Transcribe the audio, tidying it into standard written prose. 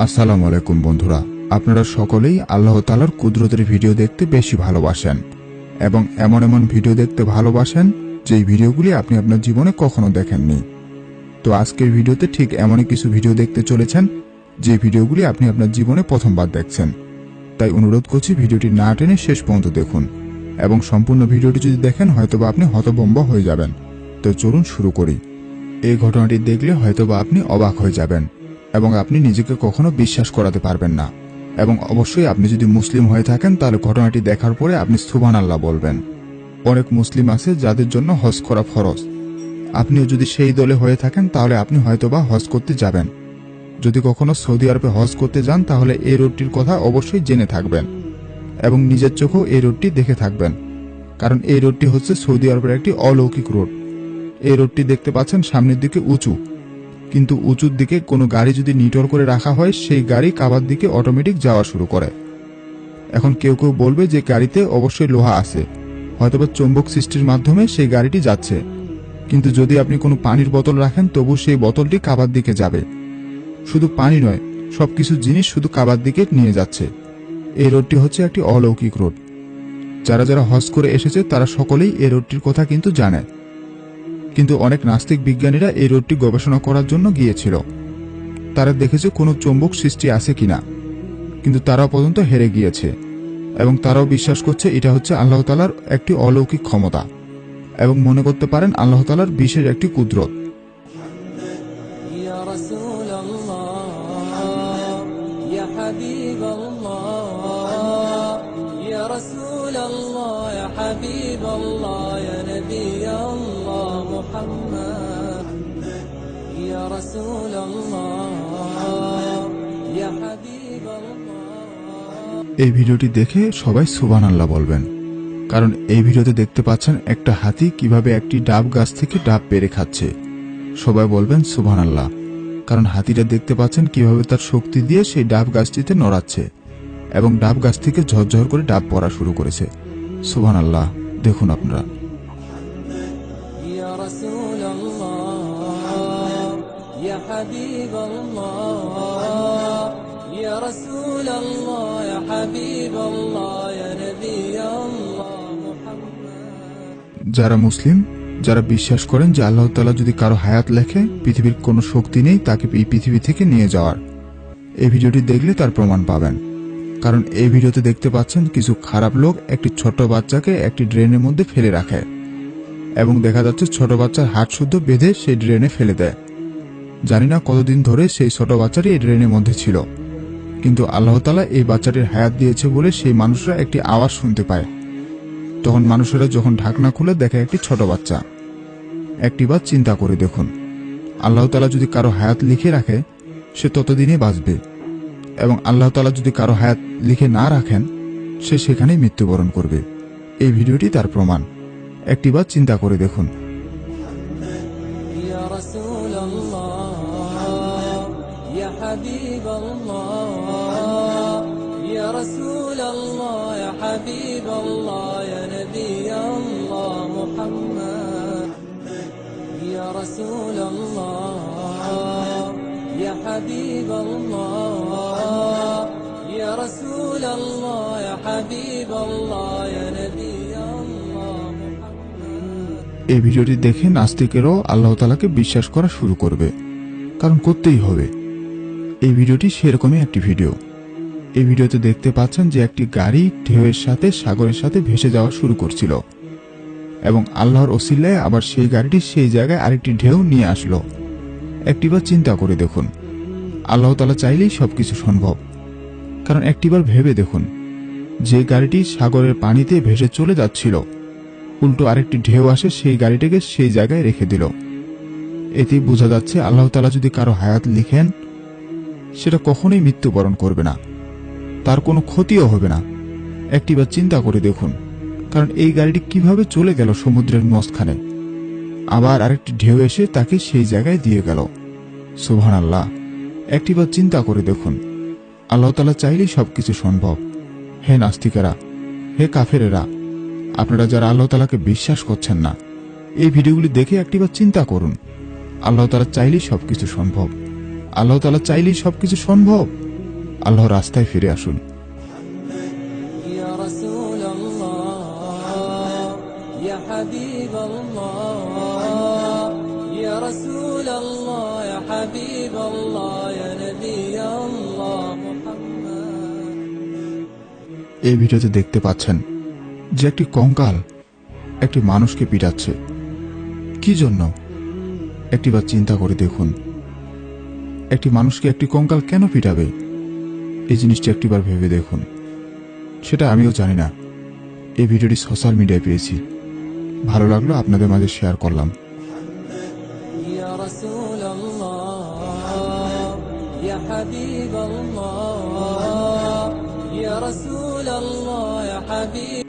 আসসালামু আলাইকুম বন্ধুরা, আপনারা সকলেই আল্লাহ তাআলার কুদরতের ভিডিও দেখতে বেশি ভালোবাসেন এবং এমন এমন ভিডিও দেখতে ভালোবাসেন যেই ভিডিওগুলি আপনি আপনার জীবনে কখনো দেখেননি। তো আজকের ভিডিওতে ঠিক এমনই কিছু ভিডিও দেখতে চলেছেন যে ভিডিওগুলি আপনি আপনার জীবনে প্রথমবার দেখছেন। তাই অনুরোধ করছি ভিডিওটি না টেনে শেষ পর্যন্ত দেখুন এবং সম্পূর্ণ ভিডিওটি যদি দেখেন হয়তোবা আপনি হতভম্ব হয়ে যাবেন। তো চলুন শুরু করি। এই ঘটনাটি দেখলে হয়তোবা আপনি অবাক হয়ে যাবেন এবং আপনি নিজেকে কখনো বিশ্বাস করাতে পারবেন না। এবং অবশ্যই আপনি যদি মুসলিম হয়ে থাকেন তাহলে ঘটনাটি দেখার পরে আপনি সুবহানাল্লাহ বলবেন। অনেক মুসলিম আছে যাদের জন্য হজ করা ফরজ। আপনিও যদি সেই দলে হয়ে থাকেন তাহলে আপনি হয়তোবা হজ করতে যাবেন। যদি কখনো সৌদি আরবে হজ করতে যান তাহলে এই রোডটির কথা অবশ্যই জেনে থাকবেন এবং নিজের চোখেও এই রোডটি দেখে থাকবেন, কারণ এই রোডটি হচ্ছে সৌদি আরবের একটি অলৌকিক রোড। এই রোডটি দেখতে পাচ্ছেন সামনের দিকে উঁচু, কিন্তু উঁচুর দিকে কোনো গাড়ি যদি নিটল করে রাখা হয় সেই গাড়ি কাবার দিকে অটোমেটিক যাওয়া শুরু করে। এখন কেউ কেউ বলবে যে গাড়িতে অবশ্যই লোহা আছে, হয়তোবা চৌম্বক সৃষ্টির মাধ্যমে সেই গাড়িটি যাচ্ছে, কিন্তু যদি আপনি কোনো পানির বোতল রাখেন তবু সেই বোতলটি কাবার দিকে যাবে। শুধু পানি নয়, সবকিছু জিনিস শুধু কাবার দিকে নিয়ে যাচ্ছে। এই রোডটি হচ্ছে একটি অলৌকিক রোড। যারা যারা হজ করে এসেছে তারা সকলেই এই রোডটির কথা কিন্তু জানে, কিন্তু অনেক নাস্তিক বিজ্ঞানীরা এই রোডটি গবেষণা করার জন্য গিয়েছিল। তারা দেখেছে কোনো চৌম্বক সৃষ্টি আছে কিনা, কিন্তু তারাও পর্যন্ত হেরে গিয়েছে এবং তারাও বিশ্বাস করছে এটা হচ্ছে আল্লাহ তাআলার একটি অলৌকিক ক্ষমতা এবং মনে করতে পারেন আল্লাহ তাআলার বিশেষ একটি কুদরত। এই ভিডিওটি দেখে সবাই সুবহানাল্লাহ বলবেন, কারণ এই ভিডিওতে দেখতে পাচ্ছেন একটা হাতি কিভাবে একটি ডাব গাছ থেকে ডাব পেড়ে খাচ্ছে। সবাই বলবেন সুবহানাল্লাহ, কারণ হাতিটা দেখতে পাচ্ছেন কিভাবে তার শক্তি দিয়ে সেই ডাব গাছটিতে নড়াচ্ছে এবং ডাব গাছ থেকে ঝরঝর করে ডাব পড়া শুরু করেছে। সুবহানাল্লাহ, দেখুন আপনারা। যারা মুসলিম, যারা বিশ্বাস করেন যে আল্লাহ তাআলা যদি কারো হায়াত লেখে পৃথিবীর কোনো শক্তি নেই তাকে এই পৃথিবী থেকে নিয়ে যাওয়ার, এই ভিডিওটি দেখলে তার প্রমাণ পাবেন। কারণ এই ভিডিওতে দেখতে পাচ্ছেন কিছু খারাপ লোক একটি ছোট বাচ্চাকে একটি ড্রেনের মধ্যে ফেলে রাখে এবং দেখা যাচ্ছে ছোট বাচ্চার হাত শুদ্ধ বেঁধে সেই ড্রেনে ফেলে দেয়। জানি না কতদিন ধরে সেই ছোট বাচ্চাটি এই ড্রেনের মধ্যে ছিল, কিন্তু আল্লাহ তাআলা এই বাচ্চাটির হায়াত দিয়েছে বলে সেই মানুষরা একটি আওয়াজ শুনতে পায়। তখন মানুষেরা যখন ঢাকনা খুলে দেখে একটি ছোট বাচ্চা। একটিবার চিন্তা করে দেখুন, আল্লাহ তাআলা যদি কারো হায়াত লিখে রাখে সে ততদিনই বাঁচবে এবং আল্লাহ তাআলা যদি কারো হায়াত লিখে না রাখেন সে সেখানেই মৃত্যুবরণ করবে। এই ভিডিওটি তার প্রমাণ। একটিবার চিন্তা করে দেখুন। এই ভিডিওটি দেখে নাস্তিকেরাও আল্লাহ তাআলাকে বিশ্বাস করা শুরু করবে, কারণ করতেই হবে। এই ভিডিওটি সেরকমই একটি ভিডিও। এই ভিডিওতে দেখতে পাচ্ছেন যে একটি গাড়ি ঢেউয়ের সাথে সাগরের সাথে ভেসে যাওয়া শুরু করছিল এবং আল্লাহর ওসিলায় আবার সেই গাড়িটি সেই জায়গায় আরেকটি ঢেউ নিয়ে আসলো। একটিবার চিন্তা করে দেখুন, আল্লাহ তাআলা চাইলেই সবকিছু সম্ভব। কারণ একটিবার ভেবে দেখুন, যে গাড়িটি সাগরের পানিতে ভেসে চলে যাচ্ছিল উল্টো আরেকটি ঢেউ আসে সেই গাড়িটাকে সেই জায়গায় রেখে দিল। এতেই বোঝা যাচ্ছে আল্লাহ তাআলা যদি কারো হায়াত লিখেন সেটা কখনোই মৃত্যুবরণ করবে না, তার কোনো ক্ষতিও হবে না। একটিবার চিন্তা করে দেখুন, কারণ এই গাড়িটি কিভাবে চলে গেল সমুদ্রের মাঝখানে, আবার আরেকটি ঢেউ এসে তাকে সেই জায়গায় দিয়ে গেল। সুবহানাল্লাহ, একটিবার চিন্তা করে দেখুন, আল্লাহ তাআলা চাইলেই সবকিছু সম্ভব। হে নাস্তিকেরা, হে কাফেরেরা, আপনারা যারা আল্লাহ তাআলাকে বিশ্বাস করছেন না, এই ভিডিওগুলি দেখে একটিবার চিন্তা করুন, আল্লাহ তাআলা চাইলেই সবকিছু সম্ভব। আল্লাহ তাআলা চাইলেই সবকিছু সম্ভব। আল্লাহর রাস্তায় ফিরে আসুন। يا رسول الله يا حبيب الله يا رسول الله يا حبيب الله يا نبي الله محمد। এই ভিডিওতে দেখতে পাচ্ছেন যে একটি কঙ্কাল একটি মানুষকে পিটাচ্ছে। কি জন্য? একটিবার চিন্তা করে দেখুন, একটি মানুষকে একটি কঙ্কাল কেন পিটাবে? এই জিনিসটি একটিবার ভেবে দেখুন। সেটা আমিও জানি না। এই ভিডিওটি সোশ্যাল মিডিয়ায় পেয়েছি, ভালো লাগলো, আপনাদের মাঝে শেয়ার করলাম। يا رسول الله يا حبيب الله يا رسول الله يا حبيب